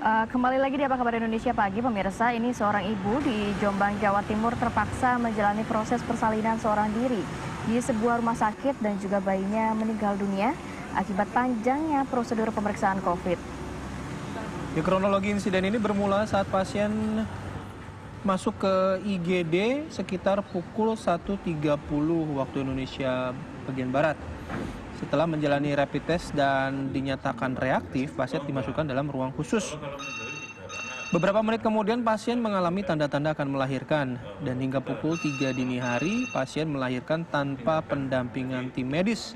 Kembali lagi di Apa Kabar Indonesia Pagi, pemirsa. Ini seorang ibu di Jombang, Jawa Timur terpaksa menjalani proses persalinan seorang diri di sebuah rumah sakit dan juga bayinya meninggal dunia akibat panjangnya prosedur pemeriksaan COVID. Di kronologi insiden ini bermula saat pasien masuk ke IGD sekitar pukul 1.30 waktu Indonesia bagian Barat. Setelah menjalani rapid test dan dinyatakan reaktif, pasien dimasukkan dalam ruang khusus. Beberapa menit kemudian pasien mengalami tanda-tanda akan melahirkan dan hingga pukul 3 dini hari pasien melahirkan tanpa pendampingan tim medis.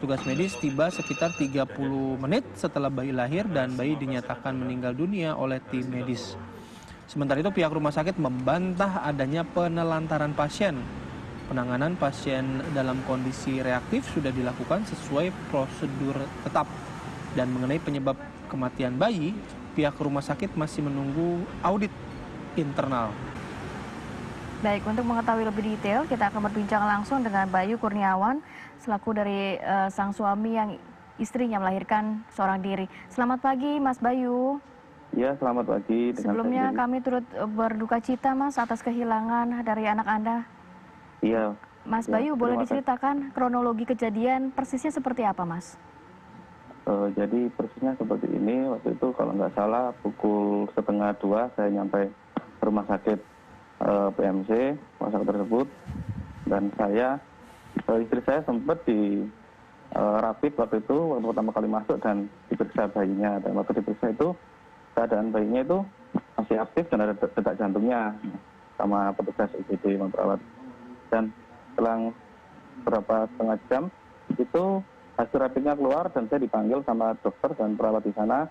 Tugas medis tiba sekitar 30 menit setelah bayi lahir dan bayi dinyatakan meninggal dunia oleh tim medis. Sementara itu pihak rumah sakit membantah adanya penelantaran pasien. Penanganan pasien dalam kondisi reaktif sudah dilakukan sesuai prosedur tetap. Dan mengenai penyebab kematian bayi, pihak rumah sakit masih menunggu audit internal. Baik, untuk mengetahui lebih detail, kita akan berbincang langsung dengan Bayu Kurniawan, selaku dari sang suami yang istrinya melahirkan seorang diri. Selamat pagi, Mas Bayu. Ya, selamat pagi. Sebelumnya kami turut berduka cita, Mas, atas kehilangan dari anak Anda. Iya. Mas Bayu, boleh diceritakan kronologi kejadian persisnya seperti apa, Mas? Jadi persisnya seperti ini, waktu itu kalau nggak salah pukul 1:30 saya nyampe rumah sakit PMC, rumah sakit tersebut. Dan istri saya sempat di rapid waktu itu, waktu pertama kali masuk dan diperiksa bayinya. Dan waktu diperiksa itu, keadaan bayinya itu masih aktif dan ada detak jantungnya sama petugas IGD memperawat. Dan selang berapa setengah jam itu hasil rapidnya keluar dan saya dipanggil sama dokter dan perawat di sana.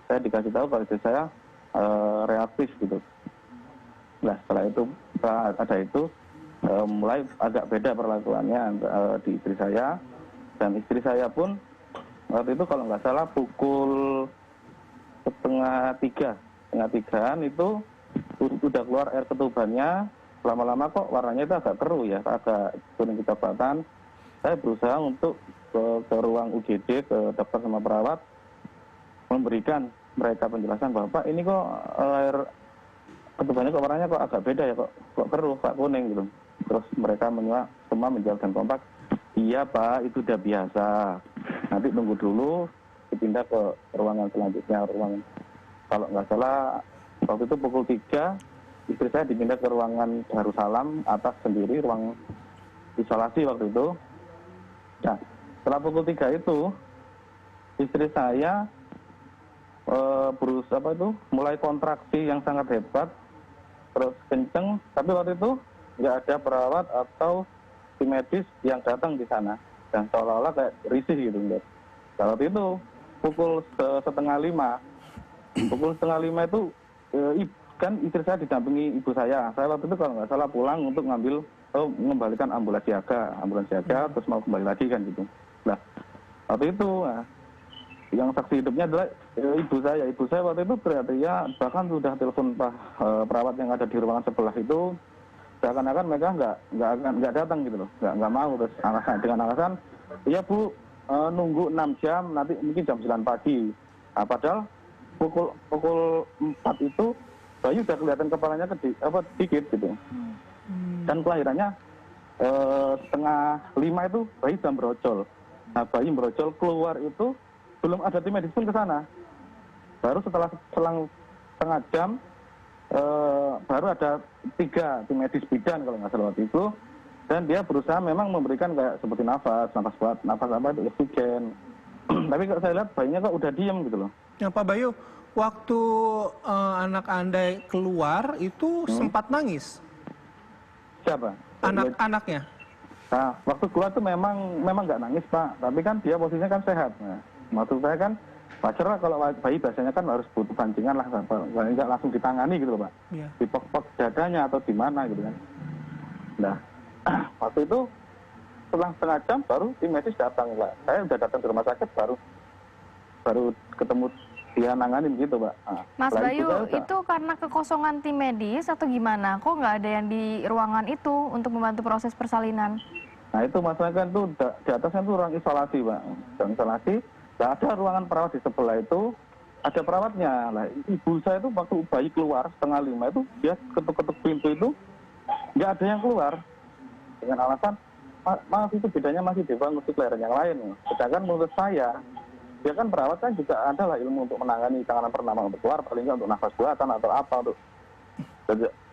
Saya dikasih tahu kalau istri saya reaktif gitu. Nah setelah ada itu mulai agak beda perlakuannya di istri saya. Dan istri saya pun waktu itu kalau nggak salah pukul setengah tigaan itu udah keluar air ketubannya. Lama-lama kok warnanya itu agak keruh ya, agak kuning kecoklatan. Saya berusaha untuk ke ruang UGD, ke dokter sama perawat, memberikan mereka penjelasan bahwa Pak ini kok air ketubannya kok warnanya kok agak beda ya, kok keruh, kok kuning gitu. Terus mereka semua menjawab dan kompak, iya Pak itu udah biasa, nanti tunggu dulu dipindah ke ruangan selanjutnya. Kalau nggak salah waktu itu pukul 3 istri saya dipindah ke ruangan Darussalam atas sendiri, ruang isolasi waktu itu. Nah, setelah pukul 3 itu, istri saya mulai kontraksi yang sangat hebat, terus kenceng, tapi waktu itu nggak ada perawat atau tim medis yang datang di sana. Dan seolah-olah kayak risih gitu. Nah, waktu itu pukul setengah 5 itu kan istri saya didampingi ibu saya. Saya waktu itu kalau nggak salah pulang untuk mengembalikan ambulans siaga, terus mau kembali lagi kan gitu. Nah, waktu itu yang saksi hidupnya adalah ibu saya. Ibu saya waktu itu ya bahkan sudah telepon perawat yang ada di ruangan sebelah itu, seakan-akan mereka nggak datang gitu loh, nggak mau. Terus dengan alasan, iya Bu, nunggu 6 jam, nanti mungkin jam 9 pagi. Nah, padahal pukul 4 itu bayi udah kelihatan kepalanya dikit gitu. Dan kelahirannya setengah 5 itu bayi sudah brojol. Nah bayi brojol keluar itu belum ada tim medis pun ke sana. Baru selang setengah jam baru ada 3 tim medis bidan kalau nggak salah waktu itu. Dan dia berusaha memang memberikan kayak seperti nafas apa itu oksigen. Tapi kalau saya lihat bayinya kok udah diem gitu loh. Ya Pak Bayu, waktu anak Anda keluar itu sempat nangis? Siapa? Anaknya? Nah, waktu keluar tuh memang nggak nangis Pak, tapi kan dia posisinya kan sehat. Nah, maksud saya kan wajar lah kalau bayi biasanya kan harus butuh pancingan lah, nggak langsung ditangani gitu loh Pak. Yeah. Dipok-pok dadanya atau di mana gitu kan. Nah, waktu itu setelah setengah jam baru tim medis datang Pak. Saya udah datang ke rumah sakit baru ketemu dia nanganin gitu Pak. Nah, Mas Bayu, itu karena kekosongan tim medis atau gimana? Kok nggak ada yang di ruangan itu untuk membantu proses persalinan? Nah itu masalahnya kan tuh di atasnya tuh ruang isolasi Pak. Ruang isolasi, nggak ada ruangan perawat di sebelah itu. ada perawatnya. Lah, ibu saya itu waktu bayi keluar 4:30 itu dia ketuk-ketuk pintu itu nggak ada yang keluar dengan alasan maaf itu bedanya masih di bawah musik yang lain. Sedangkan menurut saya dia kan perawat kan juga ada lah ilmu untuk menangani tangan pertama untuk keluar, paling nggak untuk nafas buatan atau apa untuk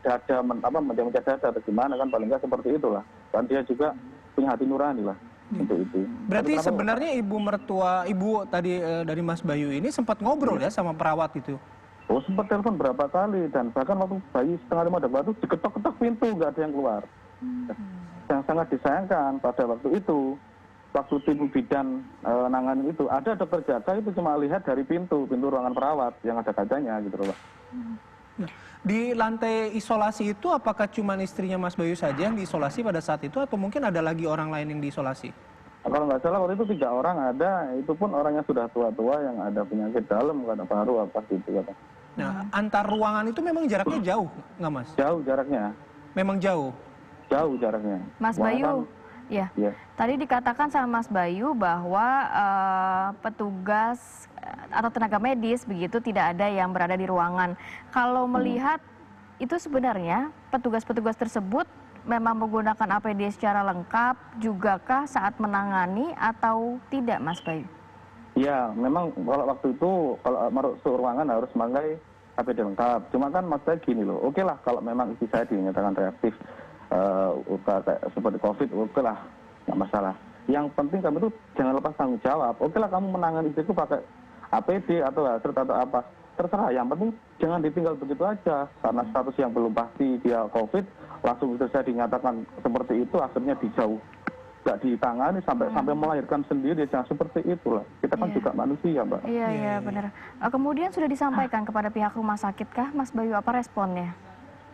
dada mencet dada atau gimana kan paling nggak seperti itulah. Dan dia juga punya hati nurani lah untuk itu. Berarti sebenarnya ibu tadi dari Mas Bayu ini sempat ngobrol ya sama perawat itu? Oh, sempat telepon berapa kali dan bahkan waktu bayi 4:30 ada batu diketok-ketok pintu nggak ada yang keluar. Yang sangat disayangkan pada waktu itu, waktu tim bidan nanganin itu, ada dokter jaga itu cuma lihat dari pintu ruangan perawat yang ada kacanya gitu loh Pak. Nah, di lantai isolasi itu apakah cuma istrinya Mas Bayu saja yang diisolasi pada saat itu atau mungkin ada lagi orang lain yang diisolasi? Kalau nggak salah waktu itu 3 orang ada, itu pun orangnya sudah tua-tua yang ada penyakit dalam, kata paru apa gitu kata. Nah, antar ruangan itu memang jaraknya jauh nggak Mas? Jauh jaraknya. Memang jauh? Jauh jaraknya. Mas Bayu, ya. Tadi dikatakan sama Mas Bayu bahwa petugas atau tenaga medis begitu tidak ada yang berada di ruangan. Kalau melihat itu sebenarnya petugas-petugas tersebut memang menggunakan APD secara lengkap jugakah saat menangani atau tidak Mas Bayu? Ya, memang kalau waktu itu kalau masuk ruangan harus memakai APD lengkap. Cuma kan maksudnya gini loh, oke lah kalau memang istri saya dinyatakan reaktif seperti COVID, oke lah, nggak masalah. Yang penting kamu itu jangan lepas tanggung jawab. Oke lah kamu menangani istriku pakai APD atau hasrat atau apa, terserah. Yang penting jangan ditinggal begitu aja karena status yang belum pasti dia COVID, langsung istri saya dinyatakan seperti itu, akhirnya dijauh. Nggak ditangani sampai melahirkan sendiri, jangan seperti itulah. Kita kan juga manusia, Mbak. Iya, benar. Kemudian sudah disampaikan kepada pihak rumah sakit kah, Mas Bayu, apa responnya?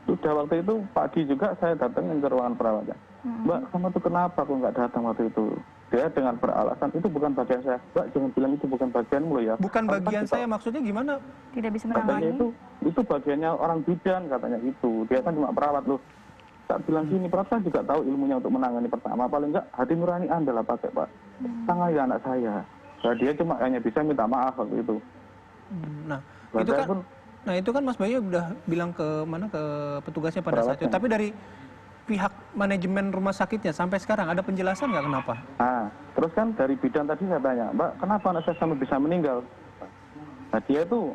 Sudah waktu itu pagi juga saya datangin ke ruangan perawatnya. Mbak, kamu tuh kenapa aku nggak datang waktu itu? Dia dengan beralasan itu bukan bagian saya. Mbak, jangan bilang itu bukan bagianmu loh ya. Bukan bagian saya, maksudnya gimana? Tidak bisa Katanya menangani? itu bagiannya orang bidan katanya itu. Dia kan cuma perawat loh. Tak bilang gini, perawat kan juga tahu ilmunya untuk menangani pertama. Paling enggak hati nurani Anda lah pakai Pak. Tangani anak saya. Nah, dia cuma hanya bisa minta maaf waktu itu. Nah, itu kan Mas Bayu udah bilang ke petugasnya pada saat itu. Tapi dari pihak manajemen rumah sakitnya sampai sekarang ada penjelasan nggak kenapa? Nah, terus kan dari bidan tadi saya tanya, Mbak, kenapa anak saya sampai bisa meninggal? Nah, dia itu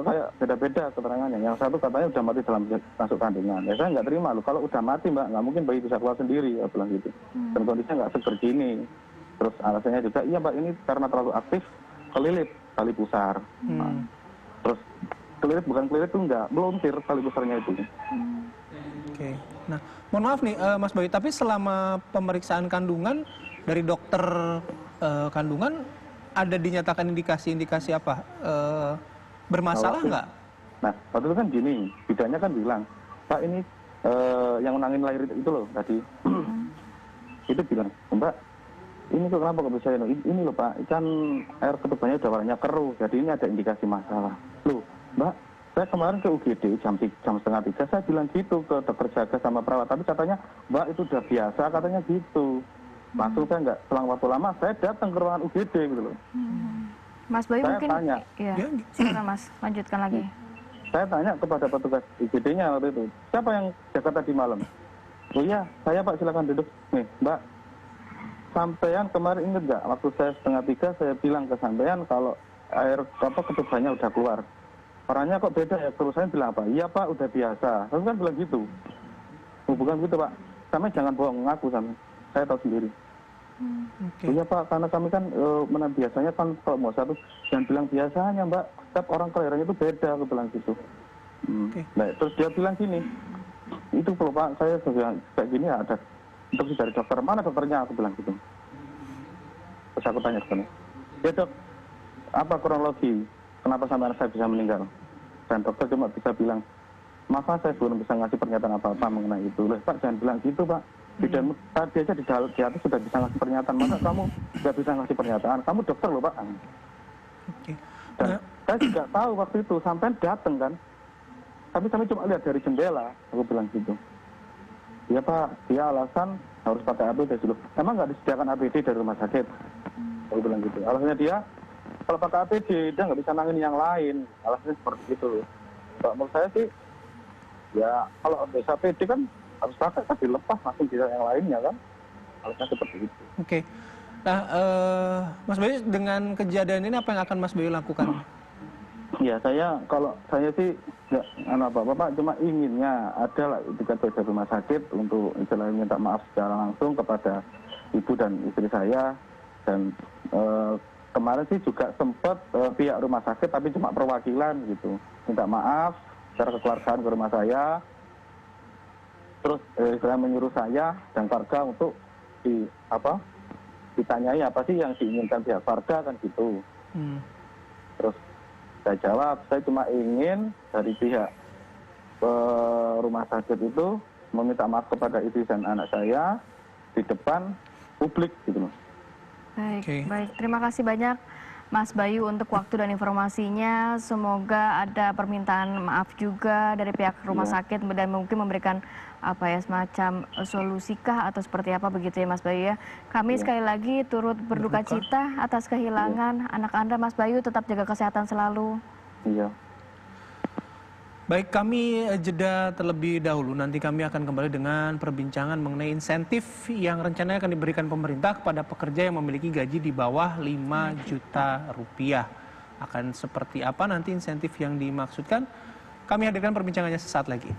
kayak beda-beda keterangannya. Yang satu katanya udah mati dalam masuk kandungan. Ya, saya nggak terima loh. Kalau udah mati, Mbak, nggak mungkin bayi bisa keluar sendiri, ya bilang gitu. Dan kondisinya nggak seger gini. Terus alasannya juga, iya Mbak, ini karena terlalu aktif, kelilit tali pusar. Nah, terus kelilit bukan kelilit tuh enggak, melontir tali pusarnya itu. Oke. Nah, mohon maaf nih Mas Bayu, tapi selama pemeriksaan kandungan dari dokter kandungan ada dinyatakan indikasi-indikasi apa? Bermasalah nggak? Nah, waktu itu kan gini, bidannya kan bilang, Pak ini yang menangin lahir itu loh tadi. Itu bilang, Mbak, ini kok kenapa kok bisa ini loh Pak, kan air ketubannya udah warnanya keruh, jadi ini ada indikasi masalah. Loh, Mbak, saya kemarin ke UGD jam 2:30, saya bilang gitu ke dokter jaga sama perawat, tapi katanya Mbak itu udah biasa, katanya gitu. Langsung saya nggak selang waktu lama, saya datang ke ruangan UGD gitu loh. Mas Bayu saya mungkin, tanya, ya, silakan Mas, lanjutkan lagi. Saya tanya kepada petugas UGD-nya waktu itu, siapa yang jaga tadi malam? Oh iya, saya Pak, silakan duduk. Nih, Mbak, sampean kemarin inget nggak, waktu saya 2:30 saya bilang ke sampean kalau air ketubannya udah keluar. Orangnya kok beda ya, terus saya bilang apa? Iya Pak, udah biasa. Terus kan bilang gitu. Bukan gitu Pak, kami jangan bohong, ngaku sama. Saya tahu sendiri. Iya Pak, karena kami kan biasanya kan kalau mau satu, jangan bilang biasanya Mbak, setiap orang kelahirannya itu beda, aku bilang gitu. Nah, terus dia bilang gini, itu kalau Pak, saya kayak gini ya ada instruksi dari dokter, mana dokternya, aku bilang gitu. Terus aku tanya ke sana, ya dok, apa kronologi, kenapa sampai anak saya bisa meninggal? Dan dokter cuma bisa bilang, maaf saya belum bisa ngasih pernyataan apa-apa mengenai itu. Loh Pak, jangan bilang gitu Pak. Bidan tadi aja di atas sudah bisa ngasih pernyataan, masa kamu nggak bisa ngasih pernyataan? Kamu dokter loh Pak. Dan saya juga tahu waktu itu sampai datang kan, tapi kami cuma lihat dari jendela, aku bilang gitu. Ya Pak, dia alasan harus pakai APD dulu. Emang nggak disediakan APD dari rumah sakit? Aku bilang gitu. Alasannya dia kalau pakai APD dia nggak bisa nangin yang lain, alasannya seperti itu. Kalau menurut saya sih, ya kalau bisa APD kan harus pakai kan dilepas langsung bisa yang lainnya kan, alasannya seperti itu. Oke. Nah, Mas Bayu dengan kejadian ini apa yang akan Mas Bayu lakukan? Ya kalau saya sih nggak apa-apa, cuma inginnya ada lah etikat baik dari rumah sakit untuk istilahnya minta maaf secara langsung kepada ibu dan istri saya. Dan kemarin sih juga sempat pihak rumah sakit tapi cuma perwakilan gitu minta maaf secara kekeluargaan ke rumah saya, terus istilahnya menyuruh saya dan warga untuk ditanyai apa sih yang diinginkan pihak warga kan gitu. Terus saya jawab, saya cuma ingin dari pihak rumah sakit itu meminta maaf kepada istri dan anak saya di depan publik gitu loh. Baik, baik. Terima kasih banyak Mas Bayu untuk waktu dan informasinya. Semoga ada permintaan maaf juga dari pihak rumah sakit dan mungkin memberikan semacam solusikah atau seperti apa begitu ya Mas Bayu ya. Kami sekali lagi turut berduka cita atas kehilangan anak Anda Mas Bayu, tetap jaga kesehatan selalu. Iya. Baik, kami jeda terlebih dahulu. Nanti kami akan kembali dengan perbincangan mengenai insentif yang rencananya akan diberikan pemerintah kepada pekerja yang memiliki gaji di bawah 5 juta rupiah. Akan seperti apa nanti insentif yang dimaksudkan? Kami hadirkan perbincangannya sesaat lagi.